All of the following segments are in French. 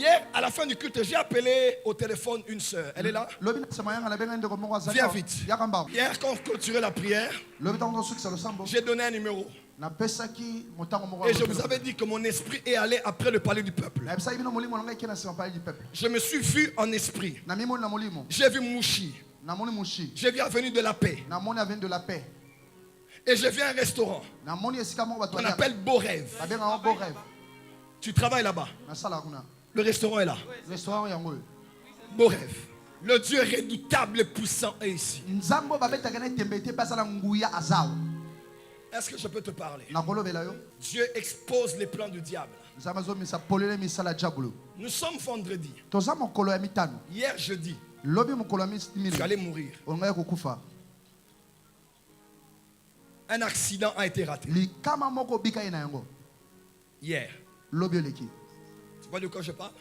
Hier, à la fin du culte, j'ai appelé au téléphone une sœur. Elle est là? Viens vite. Hier, quand on clôturait la prière, j'ai donné un numéro. Et je vous avais dit que mon esprit est allé après le palais du peuple. Je me suis vu en esprit. J'ai vu Mouchi. J'ai vu Avenue de la Paix. Et j'ai vu un restaurant qu'on appelle Beau Rêve. Tu travailles là-bas. Le restaurant est là. Beau Rêve. Le Dieu redoutable et puissant est ici. Est-ce que je peux te parler? Dieu expose les plans du diable. Nous sommes vendredi. Hier jeudi, tu allais mourir. Un accident a été raté. Hier. Tu vois de quoi je parle?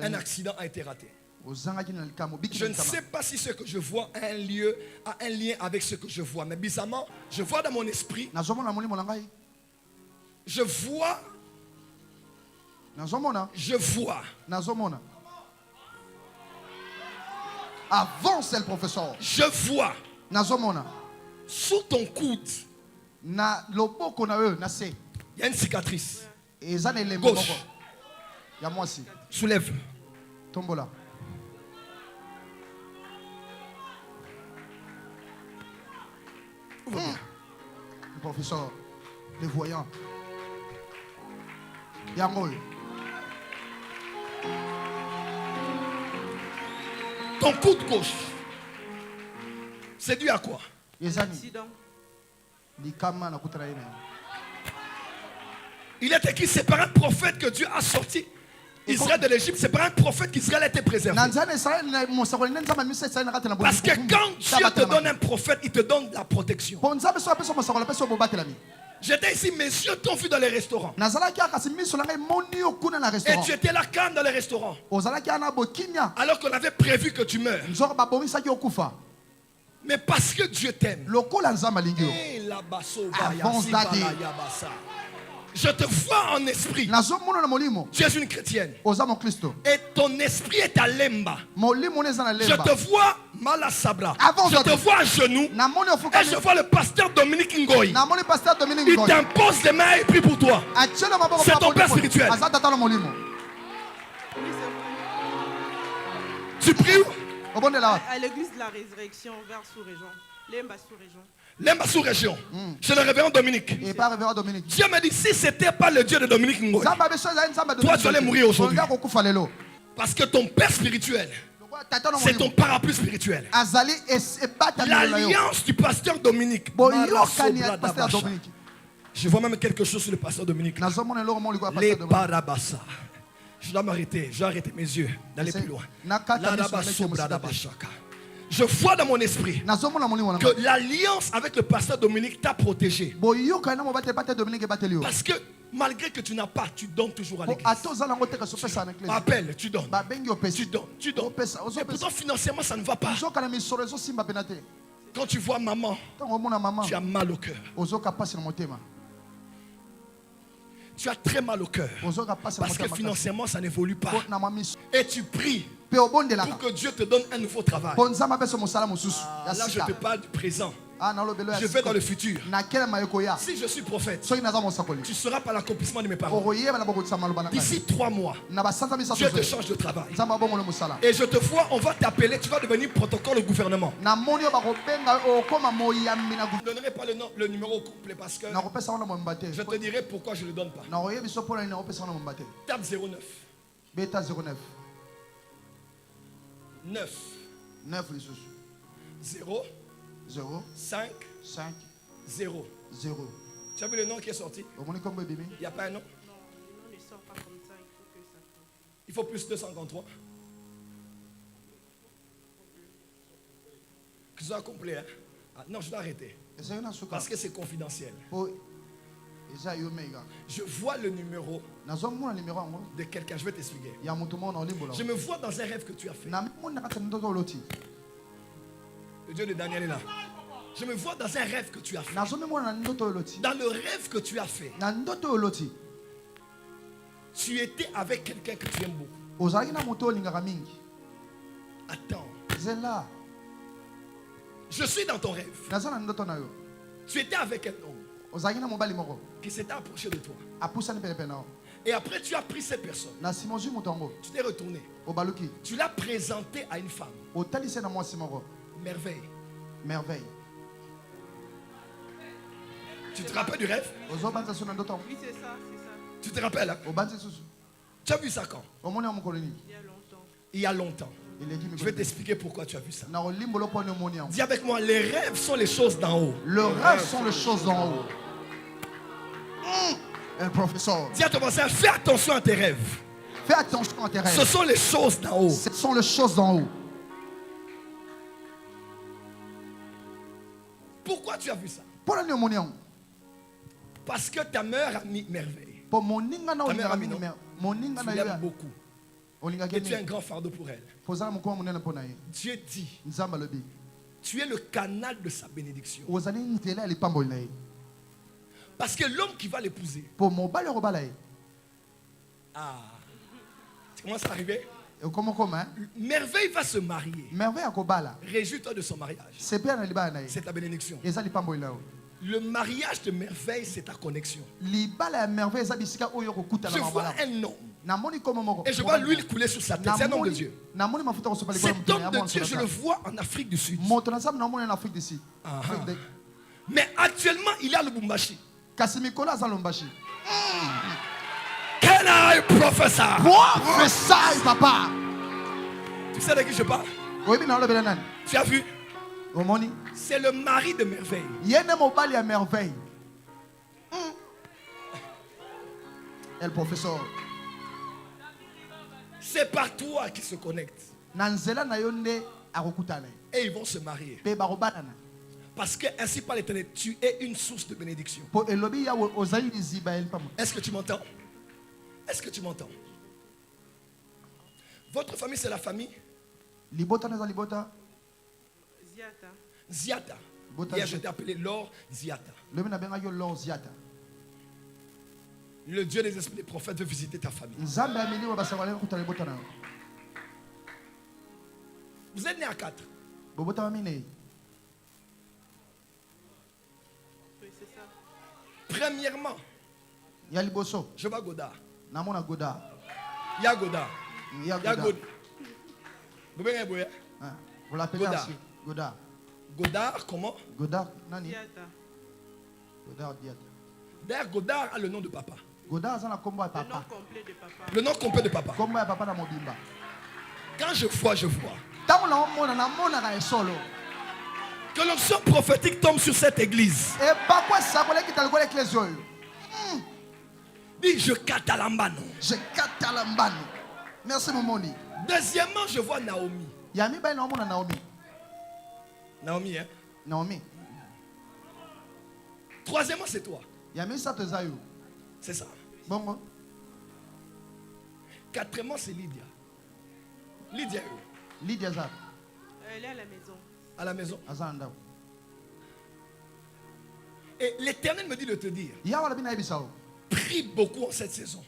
Un accident a été raté. Je ne sais pas si ce que je vois a un lien avec ce que je vois. Mais bizarrement, je vois dans mon esprit. Je vois. Avance le professeur. Je vois. Sous ton coude. Il y a une cicatrice. Gauche. Soulève. Tombola. Le professeur, les voyants. Yangol. Ton coude gauche. C'est dû à quoi? Accident. Il est écrit, c'est par un prophète que Dieu a sorti Israël de l'Égypte. C'est par un prophète qu'Israël a été préservé. Parce que quand Dieu te donne un prophète, il te donne la protection. J'étais ici, mes yeux t'ont vu dans les restaurants. Et tu étais là quand dans les restaurants? Alors qu'on avait prévu que tu meurs. Mais parce que Dieu t'aime. Je te vois en esprit. Tu es une chrétienne. Et ton esprit est à Lemba. Je te vois mal à Sabra. Je te vois à genoux. Et je vois le pasteur Dominique Ngoy. Il t'impose les mains et prie pour toi. C'est ton père spirituel. Tu pries où? À l'église de la résurrection vers sous-région. Lemba sous-région. Lemba sous-région. C'est le révérend Dominique. Dieu m'a dit, si ce n'était pas le Dieu de Dominique Ngoy, toi tu allais mourir aujourd'hui. Parce que ton père spirituel, c'est ton parapluie spirituel. L'alliance du pasteur Dominique. Je vois même quelque chose sur le pasteur Dominique. Les parabassa. Je dois m'arrêter. Je dois arrêter mes yeux. D'aller plus loin. Je vois dans mon esprit que l'alliance avec le pasteur Dominique t'a protégé. Parce que malgré que tu n'as pas, tu donnes toujours à l'église. Appelle, tu donnes. Tu donnes. Et pourtant financièrement ça ne va pas. Quand tu vois maman, tu as mal au cœur. Tu as très mal au cœur. Parce que financièrement ça n'évolue pas. Et tu pries pour que Dieu te donne un nouveau travail. Là je te parle du présent. Je vais dans le futur. Si je suis prophète, tu seras par l'accomplissement de mes paroles. D'ici 3 mois, Dieu te change de travail. Et je te vois, on va t'appeler, tu vas devenir protocole au gouvernement. Je ne donnerai pas le numéro au couple parce que je te dirai pourquoi je ne le donne pas. Tape 09. Beta 09. 9. 0. 5. 0. Tu as vu le nom qui est sorti? Il n'y a pas un nom? Non, le nom ne sort pas comme ça. Il faut plus 253. Que ce soit complet. Hein? Ah, non, je dois arrêter. Parce que c'est confidentiel. Je vois le numéro de quelqu'un. Je vais t'expliquer. Je me vois dans un rêve que tu as fait. Le Dieu de Daniel est là. Je me vois dans un rêve que tu as fait. Dans le rêve que tu as fait, Tu étais avec quelqu'un que tu aimes beaucoup. Attends. Je suis dans ton rêve. Tu étais avec un homme qui s'était approché de toi. Et après, tu as pris cette personne. Tu t'es retourné. Tu l'as présenté à une femme. Merveille. Merveille. Tu te rappelles du rêve? Oui, c'est ça. Tu te rappelles, hein? Tu as vu ça quand? Il y a longtemps. Il y a longtemps. Je vais t'expliquer pourquoi tu as vu ça. Dis avec moi, les rêves sont les choses d'en haut. Les rêves sont les choses d'en haut. Le professeur. Dis à ton voisin, fais attention à tes rêves. Fais attention à tes rêves. Ce sont les choses d'en haut. Ce sont les choses d'en haut. Pourquoi tu as vu ça? Parce que ta mère a mis merveille. Ta mère a mis non. Tu l'aimes beaucoup. Et tu es un grand fardeau pour elle. Dieu dit, tu es le canal de sa bénédiction. Parce que l'homme qui va l'épouser, tu commences à arriver. Merveille va se marier. Réjouis-toi de son mariage. C'est ta bénédiction. Le mariage de merveille, c'est ta connexion. Je vois un homme. Et je vois l'huile couler sur sa tête. C'est un homme de Dieu. Cet homme de Dieu, je le vois en Afrique du Sud. Mais actuellement, il est à Lubumbashi. Can I prophesy? Prophesy, papa. Tu sais de qui je parle? Tu as vu? C'est le mari de merveille. Merveille. El professeur. C'est par toi qui se connectent. Et ils vont se marier. Parce que ainsi par l'Éternel, tu es une source de bénédiction. Est-ce que tu m'entends? Est-ce que tu m'entends? Votre famille, c'est la famille Ziata. Hier, je t'ai appelé Lord Ziata. Le Dieu des esprits des prophètes veut visiter ta famille. Vous êtes né à 4. Oui, c'est ça. Premièrement, je vois Godard. Il y a Godard. Il y a Godard. Vous l'appelez ainsi. Godard. Godard, comment? Godard, nani? Diata. Godard, Diata. D'ailleurs, Godard a le nom de papa. Godard, c'est Le nom complet de papa. Le nom complet de papa. Quand je vois, je vois. Que l'onction prophétique tombe sur cette église. Dis, je katalambano. Je katalambano. Merci, Momoni. Deuxièmement, je vois Naomi. Naomi, hein? Naomi. Troisièmement, c'est toi. C'est ça. Bon. Quatrièmement, c'est Lydia. Lydia. Lydia. Elle est à la maison. À la maison. Et l'Éternel me dit de te dire, prie beaucoup en cette saison.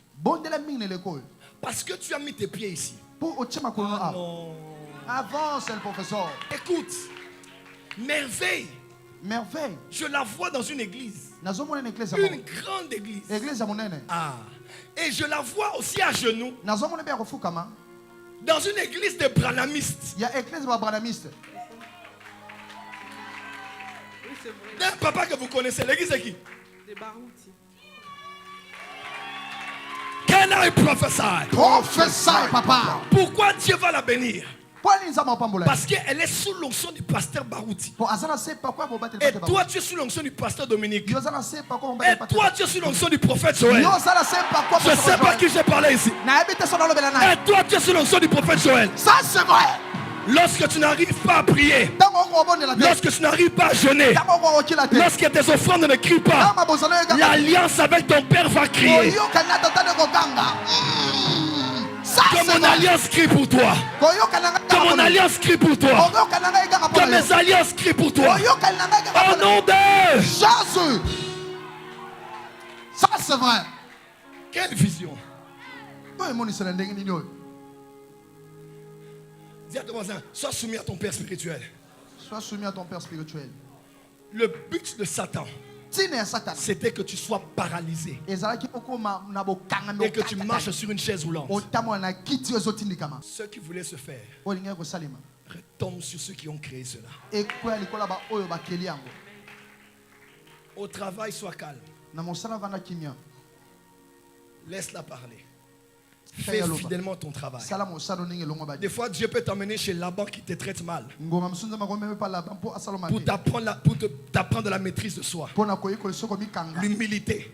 Parce que tu as mis tes pieds ici. Non. Avance, le professeur. Écoute, merveille. Merveille. Je la vois dans une église. Une grande église. Et je la vois aussi à genoux. Dans une église de branamistes. Oui, c'est vrai. D'un papa que vous connaissez, l'église est qui? Des Barouti. Can I prophesy? Prophesy, papa. Pourquoi Dieu va la bénir? Parce qu'elle est sous l'onction du pasteur Barouti. Et toi, tu es sous l'onction du pasteur Dominique. Et toi, tu es sous l'onction du prophète Joël. Je ne sais pas qui j'ai parlé ici. Et toi, tu es sous l'onction du prophète Joël. Ça, c'est vrai. Lorsque tu n'arrives pas à prier, lorsque tu n'arrives pas à jeûner, lorsque tes offrandes ne crient pas, l'alliance avec ton père va crier. Que mon alliance crie pour toi. Que mon alliance crie pour toi. Que mes alliances crient pour toi. Au nom de Jésus. Ça, c'est vrai. Quelle vision. Dis à ton voisin, sois soumis à ton père spirituel. Sois soumis à ton père spirituel. Le but de Satan, c'était que tu sois paralysé et que tu marches sur une chaise roulante. Ceux qui voulaient se faire retombent sur ceux qui ont créé cela. Au travail, sois calme. Laisse-la parler. Fais fidèlement ton travail. Des fois, Dieu peut t'emmener chez Laban qui te traite mal pour t'apprendre la maîtrise de soi, l'humilité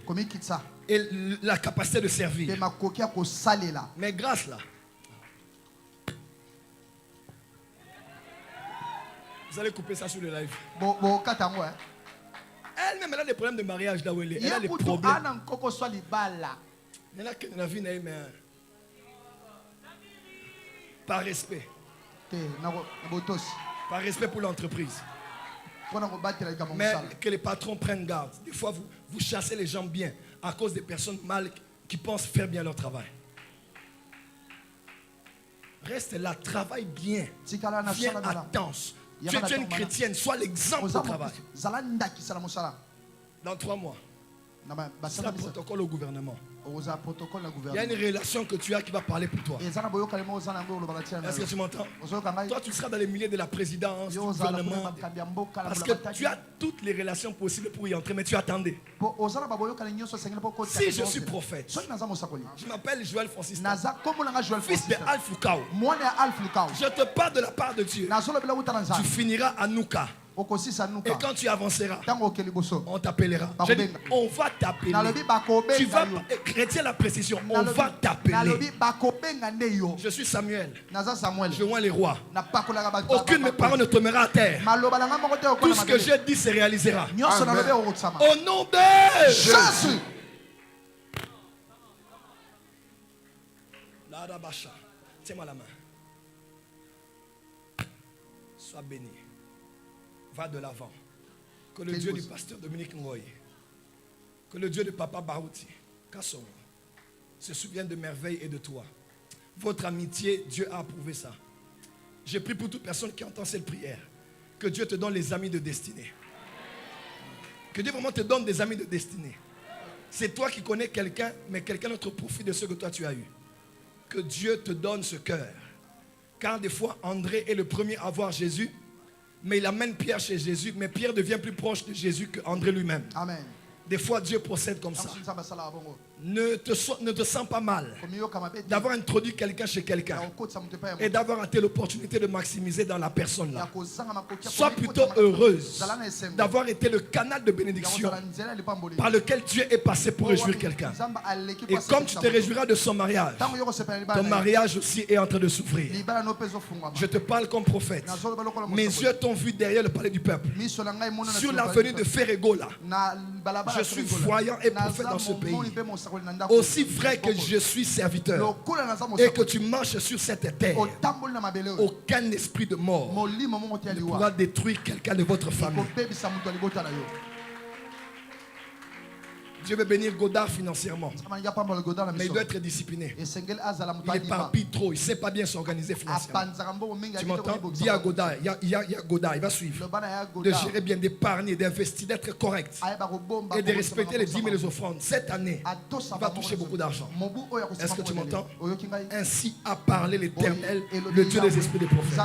et la capacité de servir. Mais grâce là, vous allez couper ça sur le live. Elle-même, elle a des problèmes de mariage là où elle est. Elle a des problèmes. Elle a que la vie n'a mais par respect. Par respect pour l'entreprise. Mais que les patrons prennent garde. Des fois, vous chassez les gens bien à cause des personnes mal qui pensent faire bien leur travail. Reste là, travaille bien. Viens à temps. Tu es une chrétienne, sois l'exemple au travail. Dans 3 mois, c'est un protocole au gouvernement. Il y a une relation que tu as qui va parler pour toi. Est-ce que tu m'entends? Toi, tu seras dans les milieux de la présidence, du gouvernement. Parce que tu as toutes les relations possibles pour y entrer, mais tu attendais. Si je suis prophète, je m'appelle Joël Francis, fils de Alfukao. Je te parle de la part de Dieu. Tu finiras à Nouka. Et quand tu avanceras, on t'appellera. On va t'appeler. Tu vas, retiens la précision, on va t'appeler. Je suis Samuel. Je vois les rois. Aucune de mes paroles ne tombera à terre. Tout ce que je dis se réalisera. Au nom de Jésus. Tiens-moi la main. Sois béni. Va de l'avant. Que le Dieu du pasteur Dominique Ngoy, que le Dieu de Papa Barouti, Kasson, se souvienne de merveilles et de toi. Votre amitié, Dieu a approuvé ça. J'ai prié pour toute personne qui entend cette prière. Que Dieu te donne les amis de destinée. Que Dieu vraiment te donne des amis de destinée. C'est toi qui connais quelqu'un, mais quelqu'un d'autre profite de ce que toi tu as eu. Que Dieu te donne ce cœur. Car des fois, André est le premier à voir Jésus. Mais il amène Pierre chez Jésus. Mais Pierre devient plus proche de Jésus qu'André lui-même. Amen. Des fois, Dieu procède comme ça. Ne te sens pas mal d'avoir introduit quelqu'un chez quelqu'un et d'avoir raté l'opportunité de maximiser dans la personne là. Sois plutôt heureuse d'avoir été le canal de bénédiction par lequel Dieu est passé pour réjouir quelqu'un. Et comme tu te réjouiras de son mariage, ton mariage aussi est en train de souffrir. Je te parle comme prophète. Mes yeux t'ont vu derrière le palais du peuple. Sur l'avenue de Ferrego là. Je suis voyant et prophète dans ce pays. Aussi vrai que je suis serviteur et que tu marches sur cette terre, aucun esprit de mort ne pourra détruire quelqu'un de votre famille. Dieu veut bénir Godard financièrement, mais il doit être discipliné. Il éparpille trop, il ne sait pas bien s'organiser financièrement. Tu m'entends? Dis à Godard, il y a Godard, il va suivre. De gérer bien, d'épargner, d'investir, d'être correct et de respecter les dîmes et les offrandes. Cette année, il va toucher beaucoup d'argent. Est-ce que tu m'entends? Ainsi a parlé l'Éternel, le Dieu des esprits des prophètes.